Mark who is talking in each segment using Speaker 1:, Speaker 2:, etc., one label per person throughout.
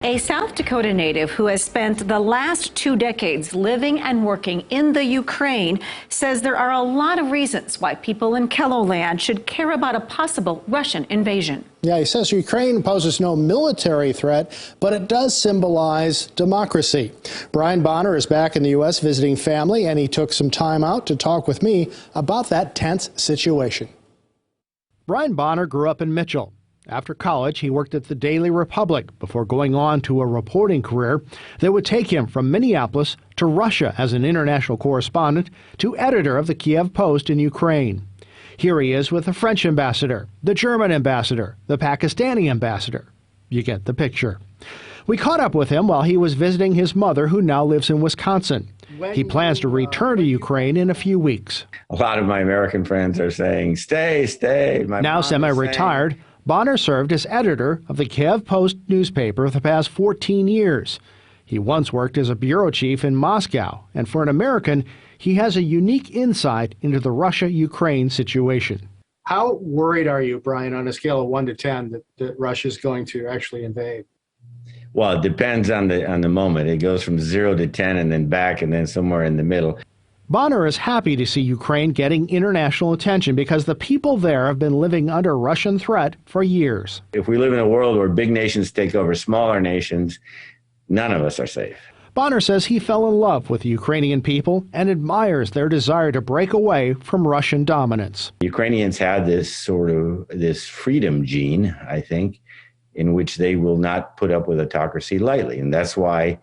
Speaker 1: A South Dakota native who has spent the last 2 decades living and working in the Ukraine says there are a lot of reasons why people in KELOLAND should care about a possible Russian invasion.
Speaker 2: Yeah, he says Ukraine poses no military threat, but it does symbolize democracy. Brian Bonner is back in the U.S. visiting family, and he took some time out to talk with me about that tense situation. Brian Bonner grew up in Mitchell. After college, he worked at the Daily Republic before going on to a reporting career that would take him from Minneapolis to Russia as an international correspondent to editor of the Kiev Post in Ukraine. Here he is with the French ambassador, the German ambassador, the Pakistani ambassador. You get the picture. We caught up with him while he was visiting his mother, who now lives in Wisconsin. He plans to return to Ukraine in a few weeks.
Speaker 3: A lot of my American friends are saying, stay, stay.
Speaker 2: Now semi-retired, Bonner served as editor of the Kiev Post newspaper for the past 14 years. He once worked as a bureau chief in Moscow, and for an American, he has a unique insight into the Russia-Ukraine situation.
Speaker 4: How worried are you, Brian, on a scale of 1 to 10 that Russia is going to actually invade?
Speaker 3: Well, it depends on the moment. It goes from 0 to 10 and then back and then somewhere in the middle.
Speaker 2: Bonner is happy to see Ukraine getting international attention because the people there have been living under Russian threat for years.
Speaker 3: If we live in a world where big nations take over smaller nations, none of us are safe.
Speaker 2: Bonner says he fell in love with the Ukrainian people and admires their desire to break away from Russian dominance.
Speaker 3: Ukrainians have this freedom gene, I think, in which they will not put up with autocracy lightly. And that's why,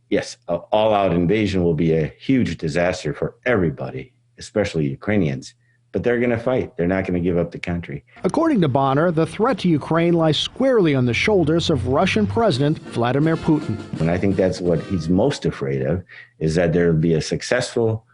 Speaker 3: yes, an all-out invasion will be a huge disaster for everybody, especially Ukrainians. But they're going to fight. They're not going to give up the country.
Speaker 2: According to Bonner, the threat to Ukraine lies squarely on the shoulders of Russian President Vladimir Putin.
Speaker 3: And I think that's what he's most afraid of, is that there will be a successful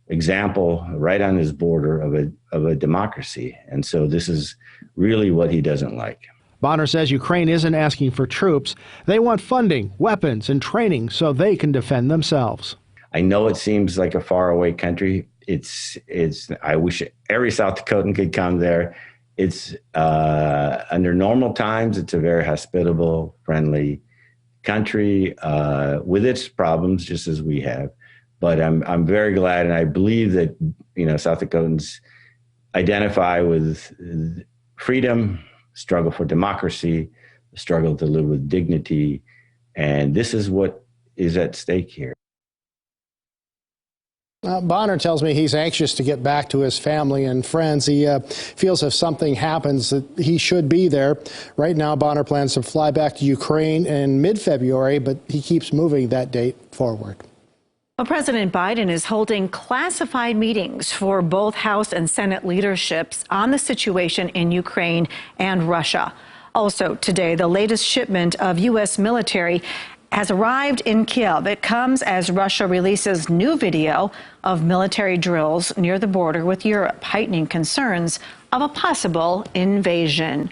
Speaker 3: example right on his border of a democracy. And so this is really what he doesn't like.
Speaker 2: Bonner says Ukraine isn't asking for troops. They want funding, weapons, and training so they can defend themselves.
Speaker 3: I know it seems like a faraway country. I wish every South Dakotan could come there. It's under normal times, it's a very hospitable, friendly country with its problems, just as we have. But I'm very glad, and I believe that South Dakotans identify with freedom, struggle for democracy, struggle to live with dignity, and this is what is at stake here.
Speaker 2: Bonner tells me he's anxious to get back to his family and friends. He feels if something happens that he should be there. Right now, Bonner plans to fly back to Ukraine in mid-February, but he keeps moving that date forward.
Speaker 1: Well, President Biden is holding classified meetings for both House and Senate leaderships on the situation in Ukraine and Russia. Also today, the latest shipment of U.S. military has arrived in Kiev. It comes as Russia releases new video of military drills near the border with Europe, heightening concerns of a possible invasion.